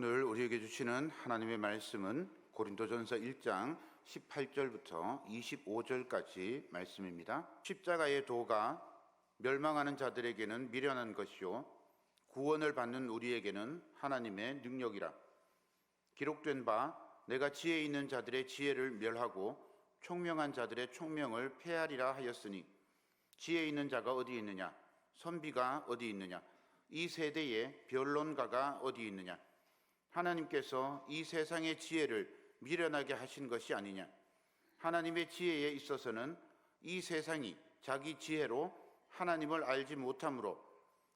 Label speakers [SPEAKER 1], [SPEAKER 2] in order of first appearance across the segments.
[SPEAKER 1] 오늘 우리에게 주시는 하나님의 말씀은 고린도전서 1장 18절부터 25절까지 말씀입니다. 십자가의 도가 멸망하는 자들에게는 미련한 것이요 구원을 받는 우리에게는 하나님의 능력이라. 기록된 바 내가 지혜 있는 자들의 지혜를 멸하고 총명한 자들의 총명을 폐하리라 하였으니, 지혜 있는 자가 어디 있느냐? 선비가 어디 있느냐? 이 세대에 변론가가 어디 있느냐? 하나님께서 이 세상의 지혜를 미련하게 하신 것이 아니냐? 하나님의 지혜에 있어서는 이 세상이 자기 지혜로 하나님을 알지 못하므로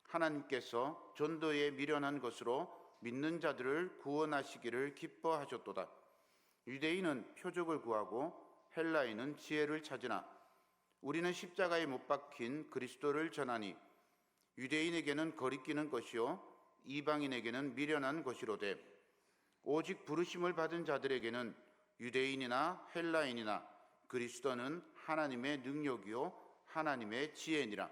[SPEAKER 1] 하나님께서 전도에 미련한 것으로 믿는 자들을 구원하시기를 기뻐하셨도다. 유대인은 표적을 구하고 헬라인은 지혜를 찾으나 우리는 십자가에 못 박힌 그리스도를 전하니, 유대인에게는 거리끼는 것이요 이방인에게는 미련한 것이로되, 오직 부르심을 받은 자들에게는 유대인이나 헬라인이나 그리스도는 하나님의 능력이요 하나님의 지혜니라.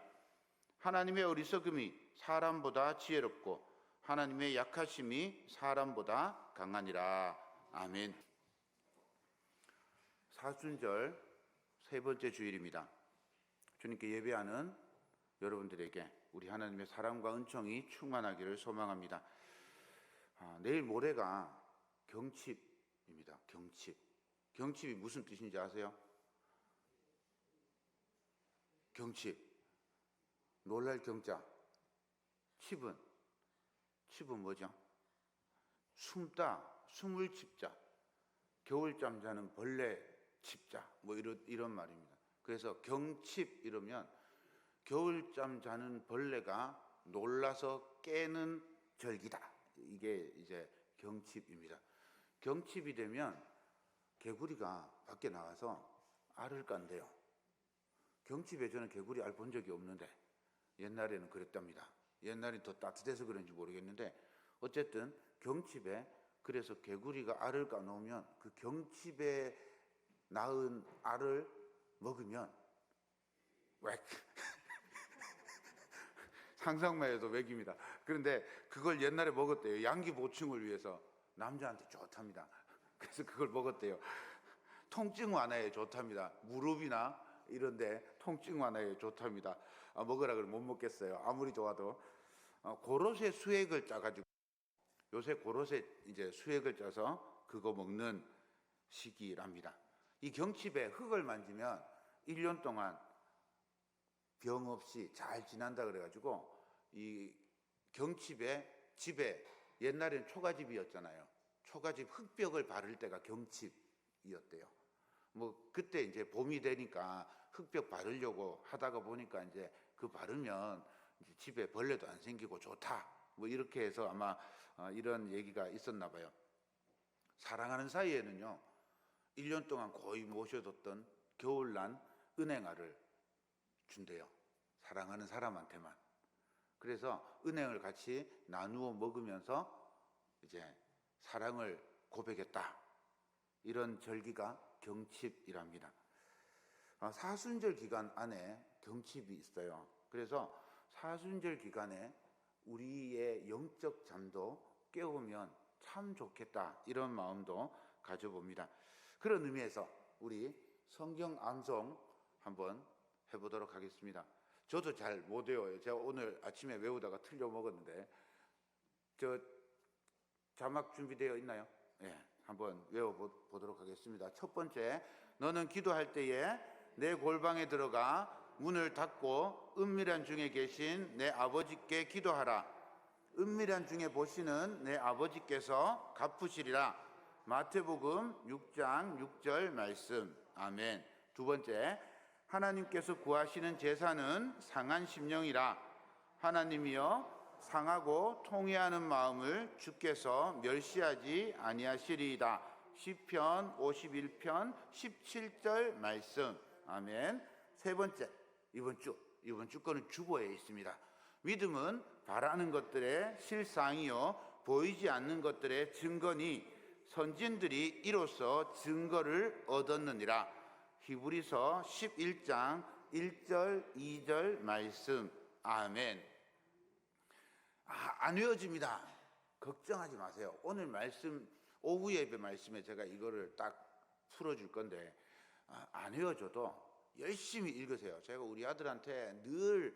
[SPEAKER 1] 하나님의 어리석음이 사람보다 지혜롭고 하나님의 약하심이 사람보다 강하니라. 아멘. 사순절 세 번째 주일입니다. 주님께 예배하는 여러분들에게 우리 하나님의 사랑과 은총이 충만하기를 소망합니다. 내일 모레가 경칩입니다. 경칩이 무슨 뜻인지 아세요? 경칩, 놀랄 경자. 칩은 뭐죠? 숨을 칩자, 겨울잠 자는 벌레 칩자, 뭐 이런 말입니다. 그래서 경칩 이러면 겨울잠 자는 벌레가 놀라서 깨는 절기다. 이게 이제 경칩입니다. 경칩이 되면 개구리가 밖에 나가서 알을 깐대요. 경칩에 저는 개구리 알 본 적이 없는데 옛날에는 그랬답니다. 옛날에 더 따뜻해서 그런지 모르겠는데 어쨌든 경칩에, 그래서 개구리가 알을 까놓으면 그 경칩에 낳은 알을 먹으면 웩 상상만 해도 맥입니다. 그런데 그걸 옛날에 먹었대요. 양기 보충을 위해서. 남자한테 좋답니다. 그래서 그걸 먹었대요. 통증 완화에 좋답니다. 무릎이나 이런데 통증 완화에 좋답니다. 먹으라 그러면 못 먹겠어요. 아무리 좋아도. 고로쇠 수액을 짜가지고, 요새 고로쇠 이제 수액을 짜서 그거 먹는 시기랍니다. 이 경칩에 흙을 만지면 1년 동안 병 없이 잘 지난다 그래가지고, 이 경칩에 집에, 옛날엔 초가집이었잖아요. 초가집 흙벽을 바를 때가 경칩이었대요. 뭐 그때 이제 봄이 되니까 흙벽 바르려고 하다가 보니까 이제 그 바르면 이제 집에 벌레도 안 생기고 좋다. 뭐 이렇게 해서 아마 이런 얘기가 있었나 봐요. 사랑하는 사이에는요, 1년 동안 거의 모셔뒀던 겨울난 은행알을 준대요. 사랑하는 사람한테만. 그래서 은행을 같이 나누어 먹으면서 이제 사랑을 고백했다. 이런 절기가 경칩이랍니다. 사순절 기간 안에 경칩이 있어요. 그래서 사순절 기간에 우리의 영적 잠도 깨우면 참 좋겠다. 이런 마음도 가져봅니다. 그런 의미에서 우리 성경 암송 한번 해보도록 하겠습니다. 저도 잘 못 외워요. 제가 오늘 아침에 외우다가 틀려 먹었는데, 저 자막 준비되어 있나요? 예, 한번 외워보도록 하겠습니다. 첫 번째, 너는 기도할 때에 내 골방에 들어가 문을 닫고 은밀한 중에 계신 내 아버지께 기도하라. 은밀한 중에 보시는 내 아버지께서 갚으시리라. 마태복음 6장 6절 말씀. 아멘. 두 번째, 하나님께서 구하시는 제사는 상한 심령이라. 하나님이여 상하고 통회하는 마음을 주께서 멸시하지 아니하시리이다. 시편 51편 17절 말씀. 아멘. 세 번째, 이번 주 거는 주보에 있습니다. 믿음은 바라는 것들의 실상이요 보이지 않는 것들의 증거니 선진들이 이로써 증거를 얻었느니라. 히브리서 11장 1절 2절 말씀. 아멘. 안 외워집니다. 걱정하지 마세요. 오늘 말씀, 오후 예배 말씀에 제가 이거를 딱 풀어줄 건데 안 외워줘도 열심히 읽으세요. 제가 우리 아들한테 늘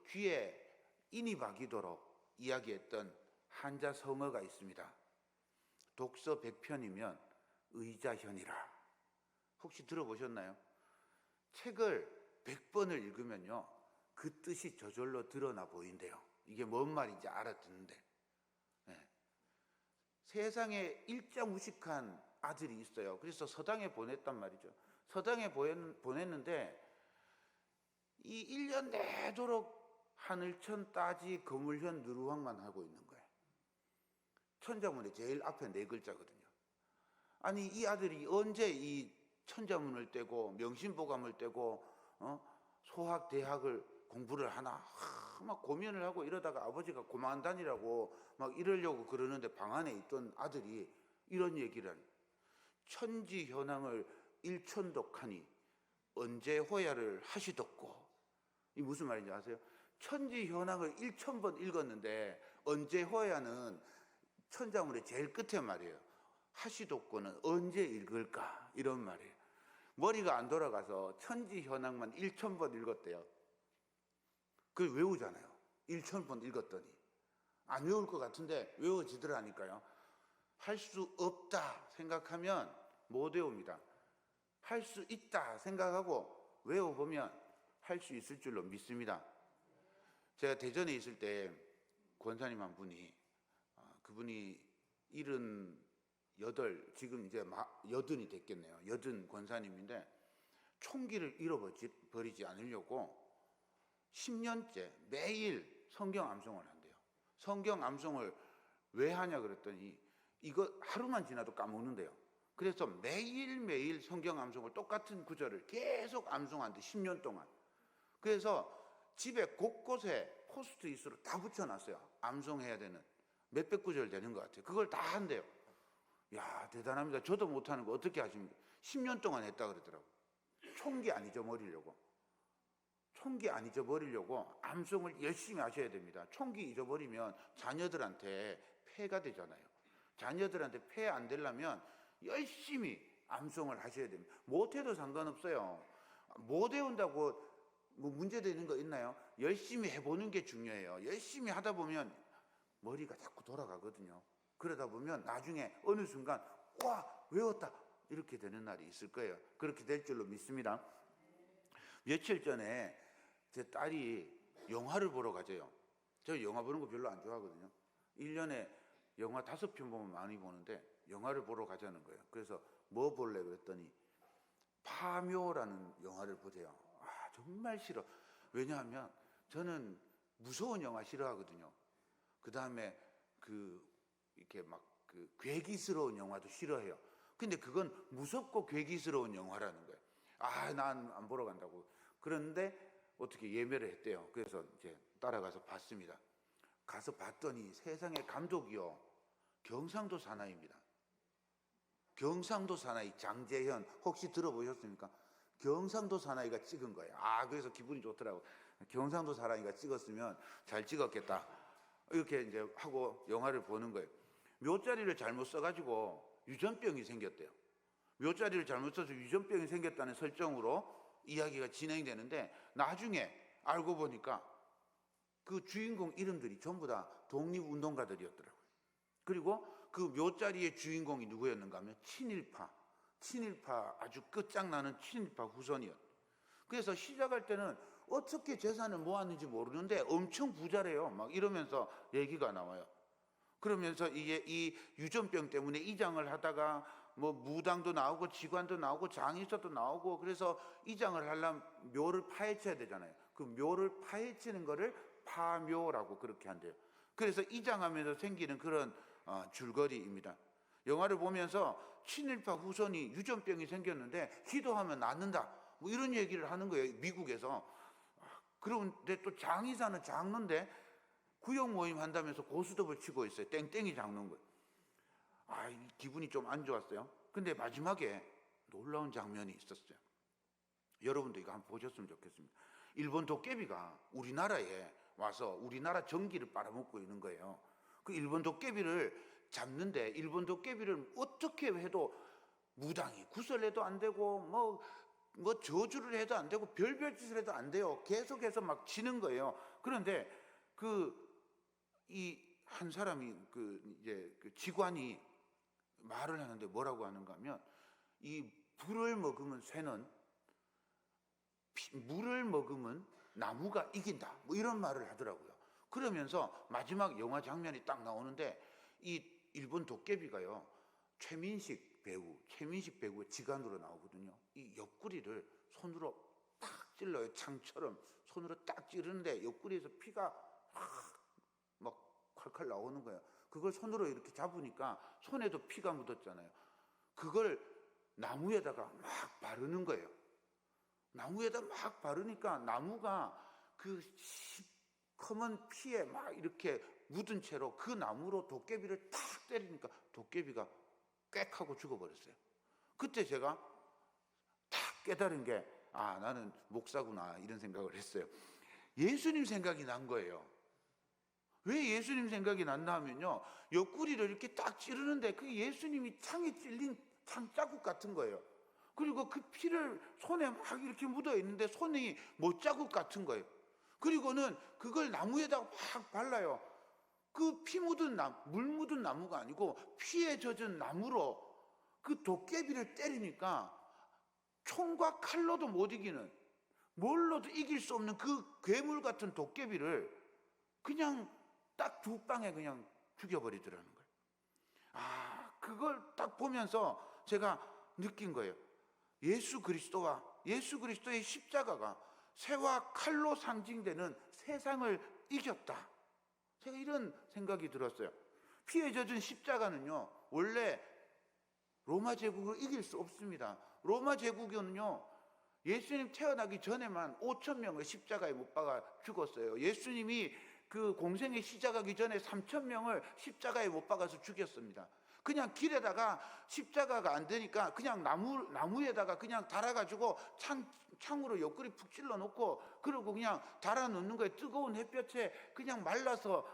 [SPEAKER 1] 귀에 인이 박이도록 이야기했던 한자 성어가 있습니다. 독서 100편이면 의자현이라. 혹시 들어보셨나요? 책을 100번을 읽으면요, 그 뜻이 저절로 드러나 보인대요. 이게 뭔 말인지 알아듣는데. 네. 세상에 일자무식한 아들이 있어요. 그래서 서당에 보냈단 말이죠. 서당에 보냈는데 이 1년 내도록 하늘천 따지 거물현 누루왕만 하고 있는 거예요. 천자문의 제일 앞에 4글자거든요. 아니, 이 아들이 언제 이 천자문을 떼고 명심보감을 떼고 소학 대학을 공부를 하나 막 고민을 하고 이러다가 아버지가 고만 다니라고 막 이러려고 그러는데 방 안에 있던 아들이 이런 얘기를 하니, 천지 현황을 일천독하니 언제 호야를 하시독고. 이 무슨 말인지 아세요? 천지 현황을 1000번 읽었는데 언제 호야는 천자문의 제일 끝에 말이에요. 하시독고는 언제 읽을까? 이런 말이에요. 머리가 안 돌아가서 천지 현황만 1000번 읽었대요. 그걸 외우잖아요. 1000번 읽었더니. 안 외울 것 같은데 외워지더라니까요. 할 수 없다 생각하면 못 외웁니다. 할 수 있다 생각하고 외워보면 할 수 있을 줄로 믿습니다. 제가 대전에 있을 때 권사님 한 분이, 그분이 78, 지금 이제 80이 됐겠네요. 80 권사님인데 총기를 잃어버리지 않으려고 10년째 매일 성경 암송을 한대요. 성경 암송을 왜 하냐 그랬더니 이거 하루만 지나도 까먹는데요. 그래서 매일매일 성경 암송을, 똑같은 구절을 계속 암송한대, 10년 동안. 그래서 집에 곳곳에 포스트잇으로 다 붙여놨어요. 암송해야 되는 몇백 구절 되는 것 같아요. 그걸 다 한대요. 야, 대단합니다. 저도 못하는 거 어떻게 하십니까? 10년 동안 했다 그러더라고요. 총기 안 잊어버리려고. 총기 안 잊어버리려고 암송을 열심히 하셔야 됩니다. 총기 잊어버리면 자녀들한테 폐가 되잖아요. 자녀들한테 폐 안 되려면 열심히 암송을 하셔야 됩니다. 못해도 상관없어요. 못 외운다고 뭐 문제되는 거 있나요? 열심히 해보는 게 중요해요. 열심히 하다 보면 머리가 자꾸 돌아가거든요. 그러다 보면 나중에 어느 순간 와, 외웠다 이렇게 되는 날이 있을 거예요. 그렇게 될 줄로 믿습니다. 며칠 전에 제 딸이 영화를 보러 가재요. 저 영화 보는 거 별로 안 좋아하거든요. 1년에 영화 5편 보면 많이 보는데 영화를 보러 가자는 거예요. 그래서 뭐 볼래 그랬더니 파묘라는 영화를 보재요. 아, 정말 싫어. 왜냐하면 저는 무서운 영화 싫어하거든요. 그 다음에 이렇게 막 괴기스러운 영화도 싫어해요. 근데 그건 무섭고 괴기스러운 영화라는 거예요. 아, 난 안 보러 간다고. 그런데 어떻게 예매를 했대요. 그래서 이제 따라가서 봤습니다. 가서 봤더니 세상에 감독이요, 경상도 사나이입니다. 경상도 사나이 장재현, 혹시 들어보셨습니까? 경상도 사나이가 찍은 거예요. 아, 그래서 기분이 좋더라고. 경상도 사나이가 찍었으면 잘 찍었겠다, 이렇게 이제 하고 영화를 보는 거예요. 묘자리를 잘못 써가지고 유전병이 생겼대요. 묘자리를 잘못 써서 유전병이 생겼다는 설정으로 이야기가 진행되는데 나중에 알고 보니까 그 주인공 이름들이 전부 다 독립운동가들이었더라고요. 그리고 그 묘자리의 주인공이 누구였는가 하면 친일파 아주 끝장나는 친일파 후손이었. 그래서 시작할 때는 어떻게 재산을 모았는지 모르는데 엄청 부자래요. 막 이러면서 얘기가 나와요. 그러면서 이게 이 유전병 때문에 이장을 하다가 뭐 무당도 나오고 지관도 나오고 장의사도 나오고, 그래서 이장을 하려면 묘를 파헤쳐야 되잖아요. 그 묘를 파헤치는 거를 파묘라고 그렇게 한대요. 그래서 이장하면서 생기는 그런 줄거리입니다. 영화를 보면서 친일파 후손이 유전병이 생겼는데 기도하면 낫는다, 뭐 이런 얘기를 하는 거예요, 미국에서. 그런데 또 장의사는 장로인데 구역 모임 한다면서 고스톱을 치고 있어요. 땡땡이 장로인 거예요. 아, 기분이 좀 안 좋았어요. 근데 마지막에 놀라운 장면이 있었어요. 여러분도 이거 한번 보셨으면 좋겠습니다. 일본 도깨비가 우리나라에 와서 우리나라 전기를 빨아먹고 있는 거예요. 그 일본 도깨비를 잡는데 일본 도깨비를 어떻게 해도 무당이 구설해도 안 되고 뭐 저주를 해도 안 되고 별별 짓을 해도 안 돼요. 계속해서 막 지는 거예요. 그런데 이 한 사람이 이제 그 직관이 말을 하는데 뭐라고 하는가 하면, 이 불을 먹으면 쇠는, 물을 먹으면 나무가 이긴다, 뭐 이런 말을 하더라고요. 그러면서 마지막 영화 장면이 딱 나오는데 이 일본 도깨비가요, 최민식 배우의 직관으로 나오거든요. 이 옆구리를 손으로 딱 찔러요. 창처럼 손으로 딱 찌르는데 옆구리에서 피가 막 콸콸 나오는 거예요. 그걸 손으로 이렇게 잡으니까 손에도 피가 묻었잖아요. 그걸 나무에다가 막 바르는 거예요. 나무에다 막 바르니까 나무가 그 시커먼 피에 막 이렇게 묻은 채로 그 나무로 도깨비를 탁 때리니까 도깨비가 꽥 하고 죽어버렸어요. 그때 제가 딱 깨달은 게, 나는 목사구나, 이런 생각을 했어요. 예수님 생각이 난 거예요. 왜 예수님 생각이 났나 하면요, 옆구리를 이렇게 딱 찌르는데 그게 예수님이 창에 찔린 창자국 같은 거예요. 그리고 그 피를 손에 막 이렇게 묻어 있는데 손이 못자국 같은 거예요. 그리고는 그걸 나무에다가 막 발라요. 그 피 묻은 물 묻은 나무가 아니고 피에 젖은 나무로 그 도깨비를 때리니까 총과 칼로도 못 이기는, 뭘로도 이길 수 없는 그 괴물 같은 도깨비를 그냥 딱 두 방에 그냥 죽여버리더라는 거예요. 그걸 딱 보면서 제가 느낀 거예요. 예수 그리스도의 십자가가 새와 칼로 상징되는 세상을 이겼다. 제가 이런 생각이 들었어요. 피에 젖은 십자가는요, 원래 로마 제국을 이길 수 없습니다. 로마 제국은요, 예수님 태어나기 전에만 5,000명을 십자가에 못 박아 죽었어요. 예수님이 그 공생에 시작하기 전에 3,000명을 십자가에 못 박아서 죽였습니다. 그냥 길에다가 십자가가 안 되니까 그냥 나무에다가 그냥 달아가지고 창으로 옆구리 푹 찔러 놓고, 그러고 그냥 달아 놓는 거예요. 뜨거운 햇볕에 그냥 말라서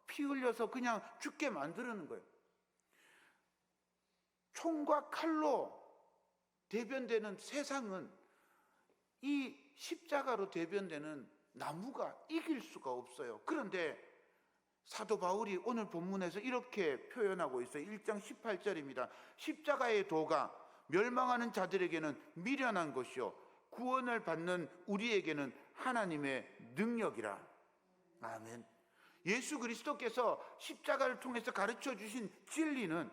[SPEAKER 1] 피 흘려서 그냥 죽게 만드는 거예요. 총과 칼로 대변되는 세상은 이 십자가로 대변되는 나무가 이길 수가 없어요. 그런데 사도 바울이 오늘 본문에서 이렇게 표현하고 있어요. 1장 18절입니다. 십자가의 도가 멸망하는 자들에게는 미련한 것이요 구원을 받는 우리에게는 하나님의 능력이라. 아멘. 예수 그리스도께서 십자가를 통해서 가르쳐 주신 진리는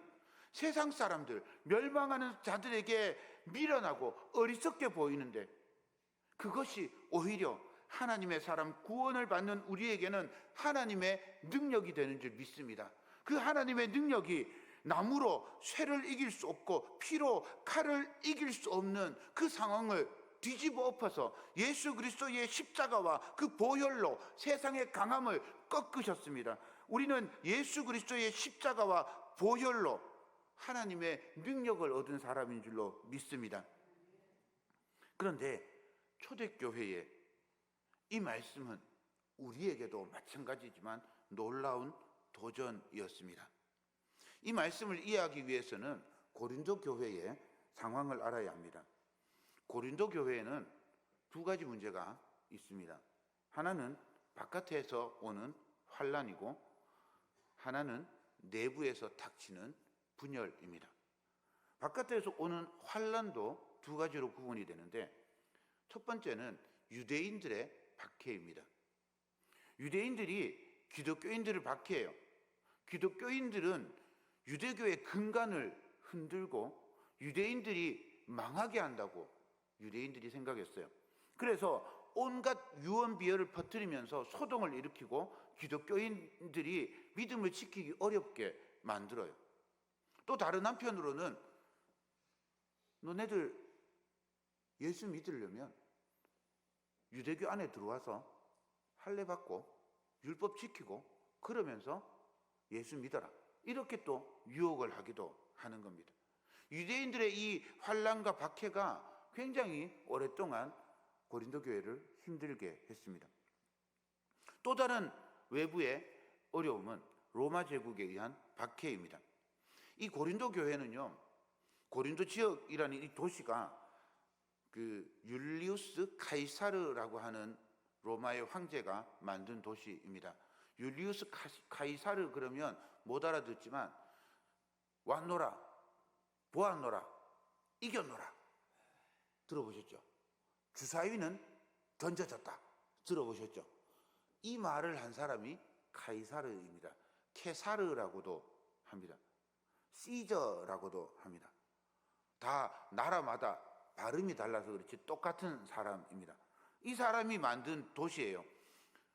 [SPEAKER 1] 세상 사람들, 멸망하는 자들에게 미련하고 어리석게 보이는데, 그것이 오히려 하나님의 사람, 구원을 받는 우리에게는 하나님의 능력이 되는 줄 믿습니다. 그 하나님의 능력이 나무로 쇠를 이길 수 없고 피로 칼을 이길 수 없는 그 상황을 뒤집어 엎어서 예수 그리스도의 십자가와 그 보혈로 세상의 강함을 꺾으셨습니다. 우리는 예수 그리스도의 십자가와 보혈로 하나님의 능력을 얻은 사람인 줄로 믿습니다. 그런데 초대교회에 이 말씀은 우리에게도 마찬가지지만 놀라운 도전이었습니다. 이 말씀을 이해하기 위해서는 고린도 교회의 상황을 알아야 합니다. 고린도 교회에는 두 가지 문제가 있습니다. 하나는 바깥에서 오는 환난이고, 하나는 내부에서 닥치는 분열입니다. 바깥에서 오는 환난도 두 가지로 구분이 되는데, 첫 번째는 유대인들의 박해입니다. 유대인들이 기독교인들을 박해해요. 기독교인들은 유대교의 근간을 흔들고 유대인들이 망하게 한다고 유대인들이 생각했어요. 그래서 온갖 유언비어를 퍼뜨리면서 소동을 일으키고 기독교인들이 믿음을 지키기 어렵게 만들어요. 또 다른 한편으로는 너네들 예수 믿으려면 유대교 안에 들어와서 할례 받고 율법 지키고 그러면서 예수 믿어라, 이렇게 또 유혹을 하기도 하는 겁니다. 유대인들의 이 환난과 박해가 굉장히 오랫동안 고린도 교회를 힘들게 했습니다. 또 다른 외부의 어려움은 로마 제국에 의한 박해입니다. 이 고린도 교회는요, 고린도 지역이라는 이 도시가 그 율리우스 카이사르라고 하는 로마의 황제가 만든 도시입니다. 율리우스 카이사르 그러면 못 알아듣지만 왔노라, 보았노라, 이겼노라 들어보셨죠? 주사위는 던져졌다 들어보셨죠? 이 말을 한 사람이 카이사르입니다. 케사르라고도 합니다. 시저라고도 합니다. 다 나라마다 발음이 달라서 그렇지 똑같은 사람입니다. 이 사람이 만든 도시예요.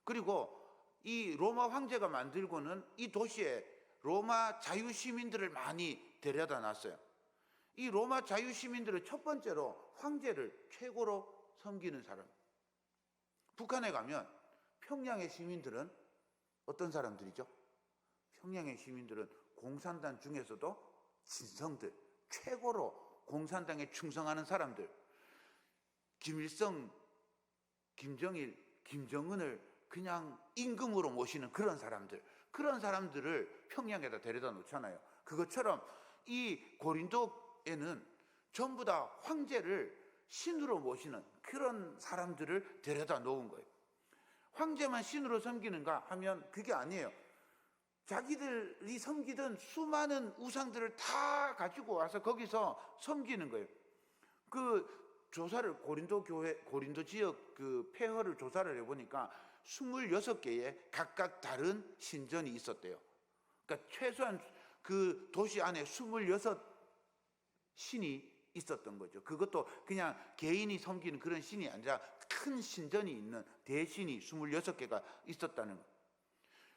[SPEAKER 1] 그리고 이 로마 황제가 만들고는 이 도시에 로마 자유시민들을 많이 데려다 놨어요. 이 로마 자유시민들은 첫 번째로 황제를 최고로 섬기는 사람. 북한에 가면 평양의 시민들은 어떤 사람들이죠? 평양의 시민들은 공산당 중에서도 진성들, 최고로 공산당에 충성하는 사람들, 김일성, 김정일, 김정은을 그냥 임금으로 모시는 그런 사람들을 평양에다 데려다 놓잖아요. 그것처럼 이 고린도에는 전부 다 황제를 신으로 모시는 그런 사람들을 데려다 놓은 거예요. 황제만 신으로 섬기는가 하면 그게 아니에요. 자기들이 섬기던 수많은 우상들을 다 가지고 와서 거기서 섬기는 거예요. 그 조사를 고린도 지역 그 폐허를 조사를 해보니까 26개의 각각 다른 신전이 있었대요. 그러니까 최소한 그 도시 안에 26 신이 있었던 거죠. 그것도 그냥 개인이 섬기는 그런 신이 아니라 큰 신전이 있는 대신이 26개가 있었다는 거예요.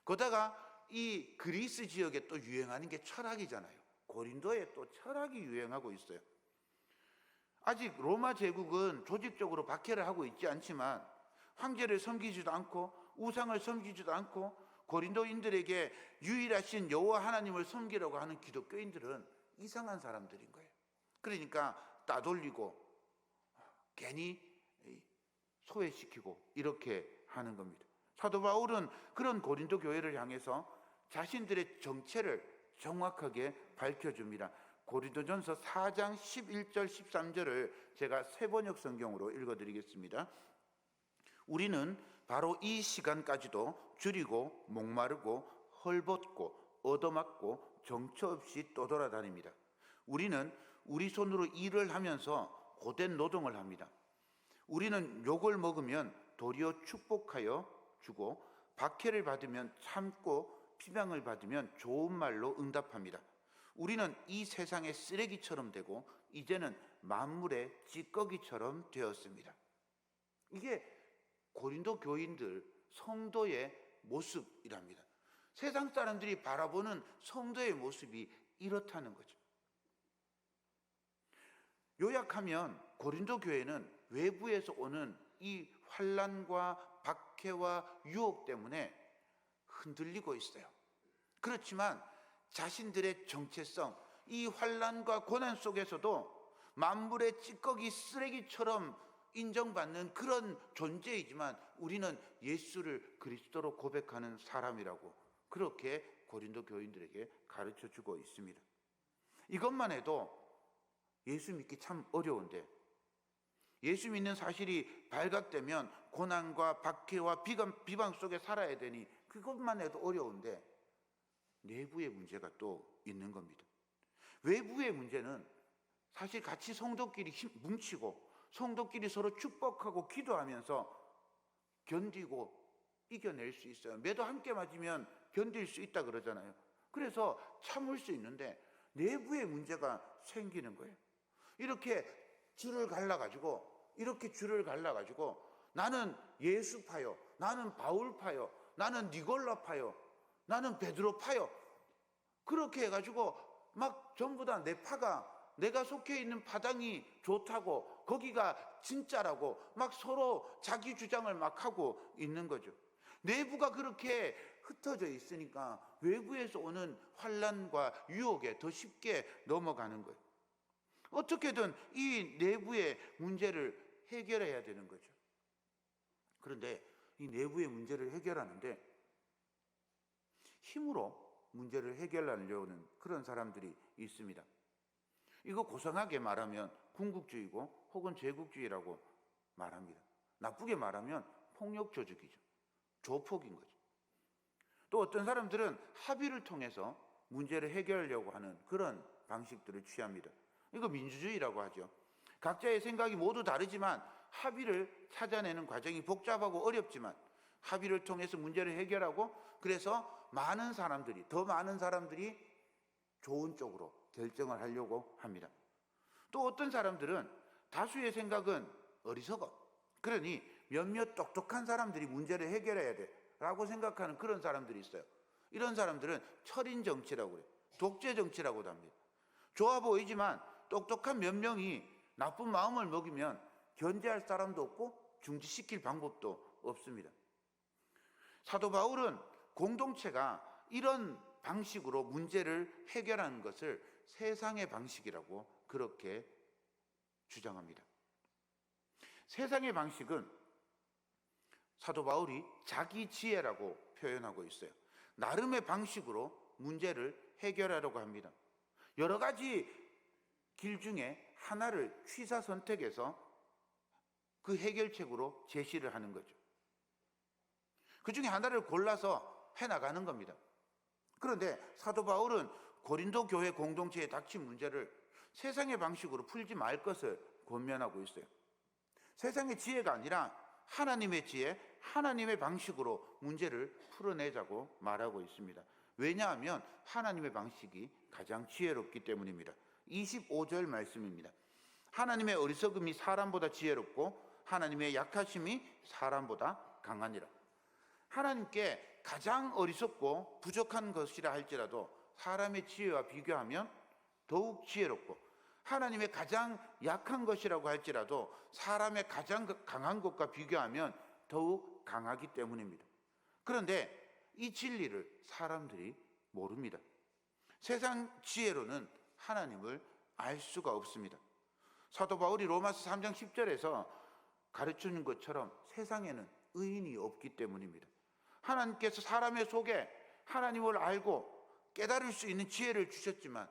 [SPEAKER 1] 거다가 이 그리스 지역에 또 유행하는 게 철학이잖아요. 고린도에 또 철학이 유행하고 있어요. 아직 로마 제국은 조직적으로 박해를 하고 있지 않지만 황제를 섬기지도 않고 우상을 섬기지도 않고 고린도인들에게 유일하신 여호와 하나님을 섬기려고 하는 기독교인들은 이상한 사람들인 거예요. 그러니까 따돌리고 괜히 소외시키고 이렇게 하는 겁니다. 사도 바울은 그런 고린도 교회를 향해서 자신들의 정체를 정확하게 밝혀줍니다. 고린도전서 4장 11절 13절을 제가 새번역 성경으로 읽어드리겠습니다. 우리는 바로 이 시간까지도 줄이고 목마르고 헐벗고 얻어맞고 정처 없이 떠돌아다닙니다. 우리는 우리 손으로 일을 하면서 고된 노동을 합니다. 우리는 욕을 먹으면 도리어 축복하여 주고 박해를 받으면 참고 비방을 받으면 좋은 말로 응답합니다. 우리는 이 세상의 쓰레기처럼 되고 이제는 만물의 찌꺼기처럼 되었습니다. 이게 고린도 교인들 성도의 모습이랍니다. 세상 사람들이 바라보는 성도의 모습이 이렇다는 거죠. 요약하면 고린도 교회는 외부에서 오는 이 환난과 박해와 유혹 때문에 흔들리고 있어요. 그렇지만 자신들의 정체성, 이 환난과 고난 속에서도 만물의 찌꺼기 쓰레기처럼 인정받는 그런 존재이지만 우리는 예수를 그리스도로 고백하는 사람이라고 그렇게 고린도 교인들에게 가르쳐 주고 있습니다. 이것만 해도 예수 믿기 참 어려운데 예수 믿는 사실이 발각되면 고난과 박해와 비방 속에 살아야 되니 그것만 해도 어려운데 내부의 문제가 또 있는 겁니다. 외부의 문제는 사실 같이 성도끼리 뭉치고 성도끼리 서로 축복하고 기도하면서 견디고 이겨낼 수 있어요. 매도 함께 맞으면 견딜 수 있다 그러잖아요. 그래서 참을 수 있는데 내부의 문제가 생기는 거예요. 이렇게 줄을 갈라가지고 나는 예수파요, 나는 바울파요, 나는 니골라파요, 나는 베드로파요. 그렇게 해가지고 막 전부 다 내 파가 내가 속해 있는 파당이 좋다고 거기가 진짜라고 막 서로 자기 주장을 막 하고 있는 거죠. 내부가 그렇게 흩어져 있으니까 외부에서 오는 환난과 유혹에 더 쉽게 넘어가는 거예요. 어떻게든 이 내부의 문제를 해결해야 되는 거죠. 그런데 이 내부의 문제를 해결하는데 힘으로 문제를 해결하려는 그런 사람들이 있습니다. 이거 고상하게 말하면 군국주의고 혹은 제국주의라고 말합니다. 나쁘게 말하면 폭력조직이죠. 조폭인 거죠. 또 어떤 사람들은 합의를 통해서 문제를 해결하려고 하는 그런 방식들을 취합니다. 이거 민주주의라고 하죠. 각자의 생각이 모두 다르지만 합의를 찾아내는 과정이 복잡하고 어렵지만 합의를 통해서 문제를 해결하고 그래서 더 많은 사람들이 좋은 쪽으로 결정을 하려고 합니다. 또 어떤 사람들은 다수의 생각은 어리석어. 그러니 몇몇 똑똑한 사람들이 문제를 해결해야 돼 라고 생각하는 그런 사람들이 있어요. 이런 사람들은 철인 정치라고 그래요. 독재 정치라고도 합니다. 좋아 보이지만 똑똑한 몇 명이 나쁜 마음을 먹이면 견제할 사람도 없고 중지시킬 방법도 없습니다. 사도 바울은 공동체가 이런 방식으로 문제를 해결하는 것을 세상의 방식이라고 그렇게 주장합니다. 세상의 방식은 사도 바울이 자기 지혜라고 표현하고 있어요. 나름의 방식으로 문제를 해결하려고 합니다. 여러 가지 길 중에 하나를 취사 선택해서 그 해결책으로 제시를 하는 거죠. 그 중에 하나를 골라서 해나가는 겁니다. 그런데 사도 바울은 고린도 교회 공동체에 닥친 문제를 세상의 방식으로 풀지 말 것을 권면하고 있어요. 세상의 지혜가 아니라 하나님의 지혜, 하나님의 방식으로 문제를 풀어내자고 말하고 있습니다. 왜냐하면 하나님의 방식이 가장 지혜롭기 때문입니다. 25절 말씀입니다. 하나님의 어리석음이 사람보다 지혜롭고 하나님의 약하심이 사람보다 강하니라. 하나님께 가장 어리석고 부족한 것이라 할지라도 사람의 지혜와 비교하면 더욱 지혜롭고 하나님의 가장 약한 것이라고 할지라도 사람의 가장 강한 것과 비교하면 더욱 강하기 때문입니다. 그런데 이 진리를 사람들이 모릅니다. 세상 지혜로는 하나님을 알 수가 없습니다. 사도 바울이 로마서 3장 10절에서 가르치는 것처럼 세상에는 의인이 없기 때문입니다. 하나님께서 사람의 속에 하나님을 알고 깨달을 수 있는 지혜를 주셨지만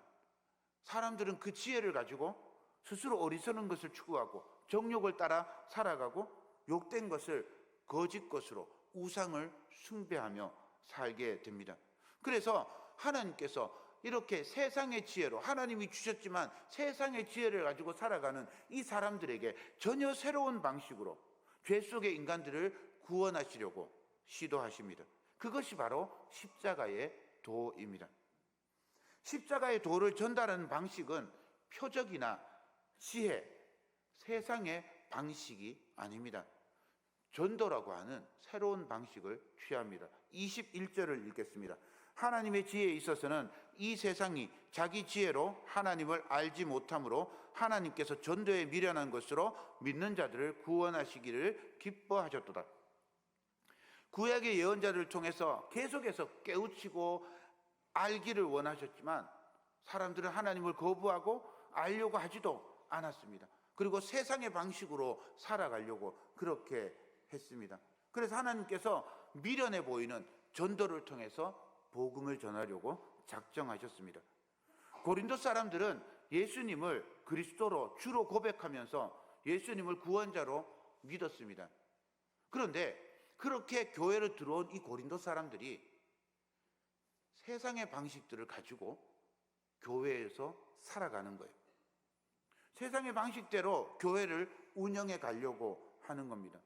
[SPEAKER 1] 사람들은 그 지혜를 가지고 스스로 어리석은 것을 추구하고 정욕을 따라 살아가고 욕된 것을 거짓 것으로 우상을 숭배하며 살게 됩니다. 그래서 하나님께서 이렇게 세상의 지혜로 하나님이 주셨지만 세상의 지혜를 가지고 살아가는 이 사람들에게 전혀 새로운 방식으로 죄 속의 인간들을 구원하시려고 시도하십니다. 그것이 바로 십자가의 도입니다. 십자가의 도를 전달하는 방식은 표적이나 지혜, 세상의 방식이 아닙니다. 전도라고 하는 새로운 방식을 취합니다. 21절을 읽겠습니다. 하나님의 지혜에 있어서는 이 세상이 자기 지혜로 하나님을 알지 못하므로 하나님께서 전도에 미련한 것으로 믿는 자들을 구원하시기를 기뻐하셨도다. 구약의 예언자들을 통해서 계속해서 깨우치고 알기를 원하셨지만 사람들은 하나님을 거부하고 알려고 하지도 않았습니다. 그리고 세상의 방식으로 살아가려고 그렇게 했습니다. 그래서 하나님께서 미련해 보이는 전도를 통해서 복음을 전하려고 작정하셨습니다. 고린도 사람들은 예수님을 그리스도로 주로 고백하면서 예수님을 구원자로 믿었습니다. 그런데 그렇게 교회로 들어온 이 고린도 사람들이 세상의 방식들을 가지고 교회에서 살아가는 거예요. 세상의 방식대로 교회를 운영해 가려고 하는 겁니다.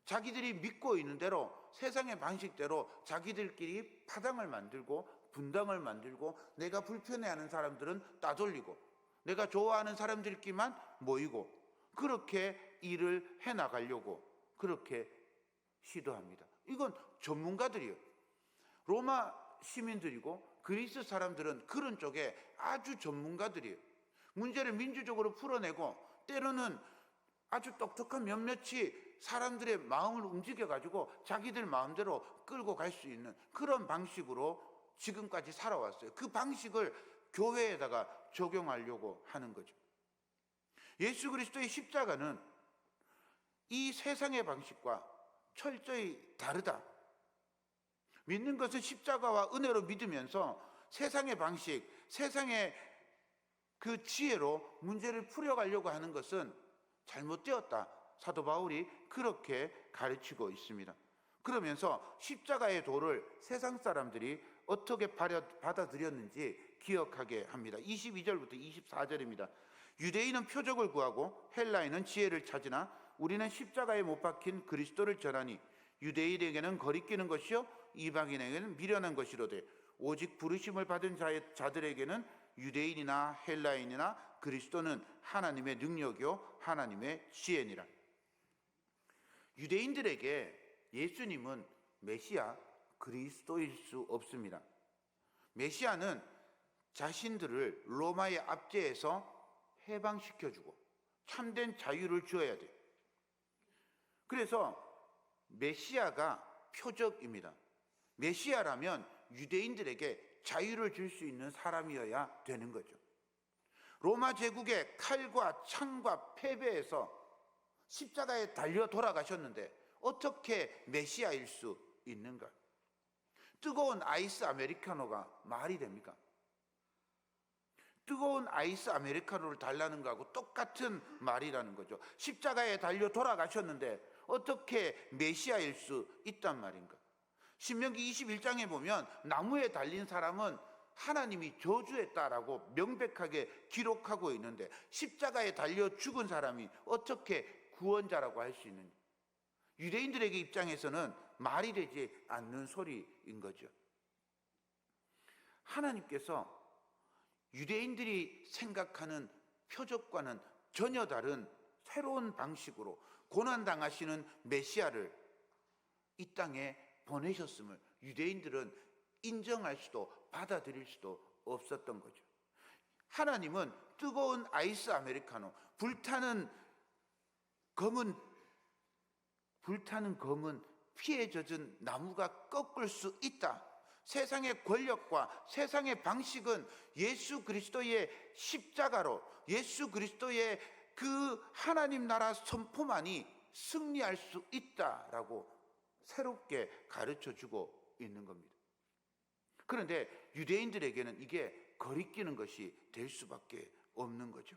[SPEAKER 1] 자기들이 믿고 있는 대로 세상의 방식대로 자기들끼리 파당을 만들고 분당을 만들고 내가 불편해하는 사람들은 따돌리고 내가 좋아하는 사람들끼리만 모이고 그렇게 일을 해나가려고 그렇게 시도합니다. 이건 전문가들이에요. 로마 시민들이고 그리스 사람들은 그런 쪽에 아주 전문가들이에요. 문제를 민주적으로 풀어내고 때로는 아주 똑똑한 몇몇이 사람들의 마음을 움직여가지고 자기들 마음대로 끌고 갈 수 있는 그런 방식으로 지금까지 살아왔어요. 그 방식을 교회에다가 적용하려고 하는 거죠. 예수 그리스도의 십자가는 이 세상의 방식과 철저히 다르다. 믿는 것은 십자가와 은혜로 믿으면서 세상의 방식, 세상의 그 지혜로 문제를 풀어가려고 하는 것은 잘못되었다. 사도 바울이 그렇게 가르치고 있습니다. 그러면서 십자가의 도를 세상 사람들이 어떻게 받아들였는지 기억하게 합니다. 22절부터 24절입니다. 유대인은 표적을 구하고 헬라인은 지혜를 찾으나 우리는 십자가에 못 박힌 그리스도를 전하니 유대인에게는 거리끼는 것이요 이방인에게는 미련한 것이로되 오직 부르심을 받은 자들에게는 유대인이나 헬라인이나 그리스도는 하나님의 능력이요 하나님의 지혜니라. 유대인들에게 예수님은 메시아 그리스도일 수 없습니다. 메시아는 자신들을 로마의 압제에서 해방시켜주고 참된 자유를 주어야 돼요. 그래서 메시아가 표적입니다. 메시아라면 유대인들에게 자유를 줄 수 있는 사람이어야 되는 거죠. 로마 제국의 칼과 창과 패배에서 십자가에 달려 돌아가셨는데 어떻게 메시아일 수 있는가? 뜨거운 아이스 아메리카노가 말이 됩니까? 뜨거운 아이스 아메리카노를 달라는 거하고 똑같은 말이라는 거죠. 십자가에 달려 돌아가셨는데 어떻게 메시아일 수 있단 말인가? 신명기 21장에 보면 나무에 달린 사람은 하나님이 저주했다라고 명백하게 기록하고 있는데 십자가에 달려 죽은 사람이 어떻게 구원자라고 할 수 있는지, 유대인들에게 입장에서는 말이 되지 않는 소리인 거죠. 하나님께서 유대인들이 생각하는 표적과는 전혀 다른 새로운 방식으로 고난당하시는 메시아를 이 땅에 보내셨음을 유대인들은 인정할 수도 받아들일 수도 없었던 거죠. 하나님은 뜨거운 아이스 아메리카노, 불타는 검은 피에 젖은 나무가 꺾을 수 있다. 세상의 권력과 세상의 방식은 예수 그리스도의 십자가로, 예수 그리스도의 그 하나님 나라 선포만이 승리할 수 있다라고 새롭게 가르쳐주고 있는 겁니다. 그런데 유대인들에게는 이게 거리끼는 것이 될 수밖에 없는 거죠.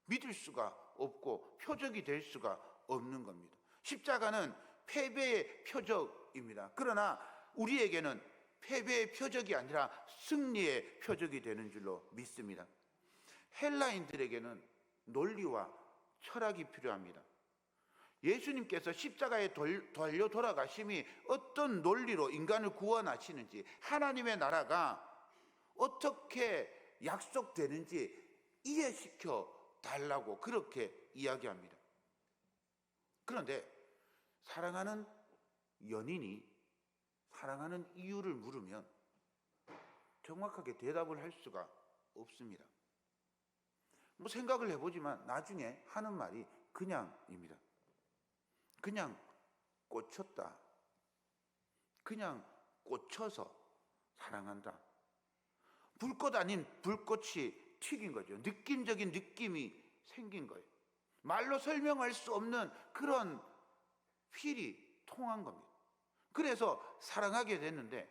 [SPEAKER 1] 믿을 수가 없고 표적이 될 수가 없는 겁니다. 십자가는 패배의 표적입니다. 그러나 우리에게는 패배의 표적이 아니라 승리의 표적이 되는 줄로 믿습니다. 헬라인들에게는 논리와 철학이 필요합니다. 예수님께서 십자가에 달려 돌아가심이 어떤 논리로 인간을 구원하시는지, 하나님의 나라가 어떻게 약속되는지 이해시켜 달라고 그렇게 이야기합니다. 그런데 사랑하는 연인이 사랑하는 이유를 물으면 정확하게 대답을 할 수가 없습니다. 생각을 해보지만 나중에 하는 말이 그냥입니다. 그냥 꽂혔다. 그냥 꽂혀서 사랑한다. 불꽃 아닌 불꽃이 튀긴 거죠. 느낌적인 느낌이 생긴 거예요. 말로 설명할 수 없는 그런 필이 통한 겁니다. 그래서 사랑하게 됐는데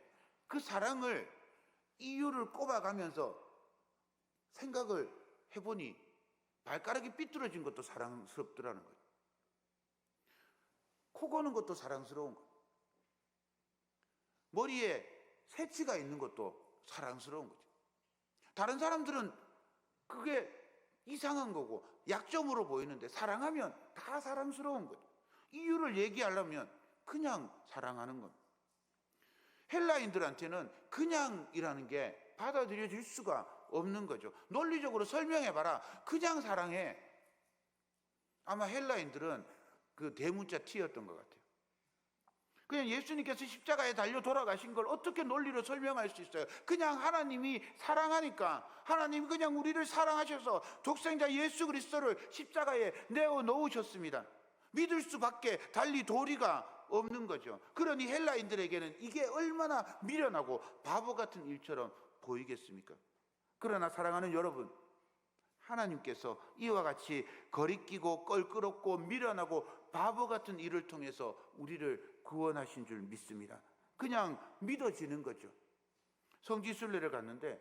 [SPEAKER 1] 그 사랑을 이유를 꼽아가면서 생각을 해보니 발가락이 삐뚤어진 것도 사랑스럽더라는 거예요. 코 고는 것도 사랑스러운 거예요. 머리에 새치가 있는 것도 사랑스러운 거죠. 다른 사람들은 그게 이상한 거고 약점으로 보이는데 사랑하면 다 사랑스러운 거죠. 이유를 얘기하려면 그냥 사랑하는 겁니다. 헬라인들한테는 그냥이라는 게 받아들여질 수가 없는 거죠. 논리적으로 설명해봐라. 그냥 사랑해. 아마 헬라인들은 그 대문자 T였던 것 같아요. 그냥 예수님께서 십자가에 달려 돌아가신 걸 어떻게 논리로 설명할 수 있어요? 그냥 하나님이 사랑하니까, 하나님이 그냥 우리를 사랑하셔서 독생자 예수 그리스도를 십자가에 내어 놓으셨습니다. 믿을 수밖에 달리 도리가 없는 거죠. 그러니 헬라인들에게는 이게 얼마나 미련하고 바보 같은 일처럼 보이겠습니까? 그러나 사랑하는 여러분, 하나님께서 이와 같이 거리끼고 껄끄럽고 미련하고 바보 같은 일을 통해서 우리를 구원하신 줄 믿습니다. 그냥 믿어지는 거죠. 성지순례를 갔는데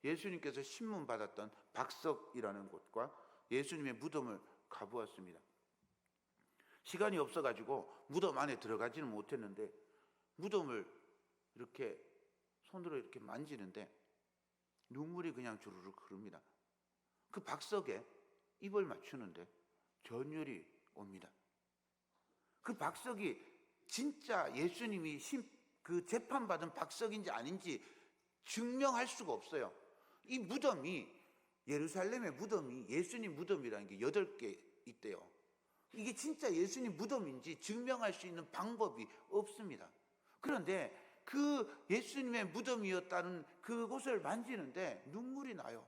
[SPEAKER 1] 예수님께서 신문 받았던 박석이라는 곳과 예수님의 무덤을 가보았습니다. 시간이 없어가지고 무덤 안에 들어가지는 못했는데 무덤을 이렇게 손으로 이렇게 만지는데 눈물이 그냥 주르륵 흐릅니다. 그 박석에 입을 맞추는데 전율이 옵니다. 그 박석이 진짜 예수님이 그 재판받은 박석인지 아닌지 증명할 수가 없어요. 이 무덤이, 예루살렘의 무덤이 예수님 무덤이라는 게 8개 있대요. 이게 진짜 예수님 무덤인지 증명할 수 있는 방법이 없습니다. 그런데 그 예수님의 무덤이었다는 그곳을 만지는데 눈물이 나요.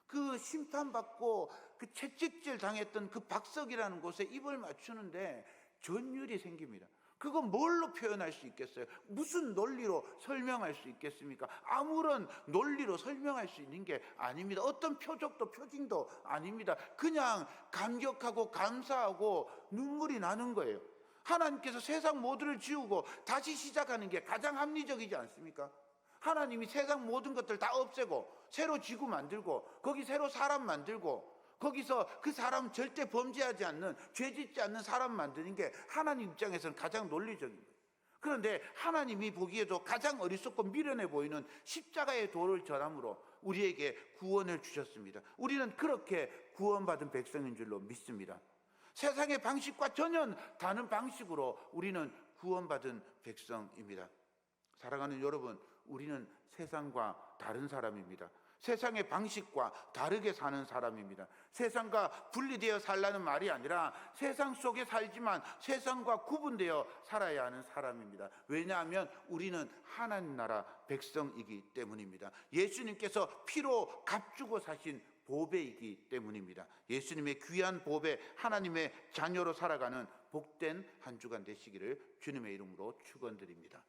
[SPEAKER 1] 그 심판받고 그 채찍질 당했던 그 박석이라는 곳에 입을 맞추는데 전율이 생깁니다. 그건 뭘로 표현할 수 있겠어요? 무슨 논리로 설명할 수 있겠습니까? 아무런 논리로 설명할 수 있는 게 아닙니다. 어떤 표적도 표징도 아닙니다. 그냥 감격하고 감사하고 눈물이 나는 거예요. 하나님께서 세상 모두를 지우고 다시 시작하는 게 가장 합리적이지 않습니까? 하나님이 세상 모든 것들 다 없애고 새로 지구 만들고 거기 새로 사람 만들고 거기서 그 사람 절대 범죄하지 않는, 죄짓지 않는 사람 만드는 게 하나님 입장에서는 가장 논리적인 거예요. 그런데 하나님이 보기에도 가장 어리석고 미련해 보이는 십자가의 도를 전함으로 우리에게 구원을 주셨습니다. 우리는 그렇게 구원받은 백성인 줄로 믿습니다. 세상의 방식과 전혀 다른 방식으로 우리는 구원받은 백성입니다. 사랑하는 여러분, 우리는 세상과 다른 사람입니다. 세상의 방식과 다르게 사는 사람입니다. 세상과 분리되어 살라는 말이 아니라 세상 속에 살지만 세상과 구분되어 살아야 하는 사람입니다. 왜냐하면 우리는 하나님 나라 백성이기 때문입니다. 예수님께서 피로 값주고 사신 보배이기 때문입니다. 예수님의 귀한 보배, 하나님의 자녀로 살아가는 복된 한 주간 되시기를 주님의 이름으로 축원드립니다.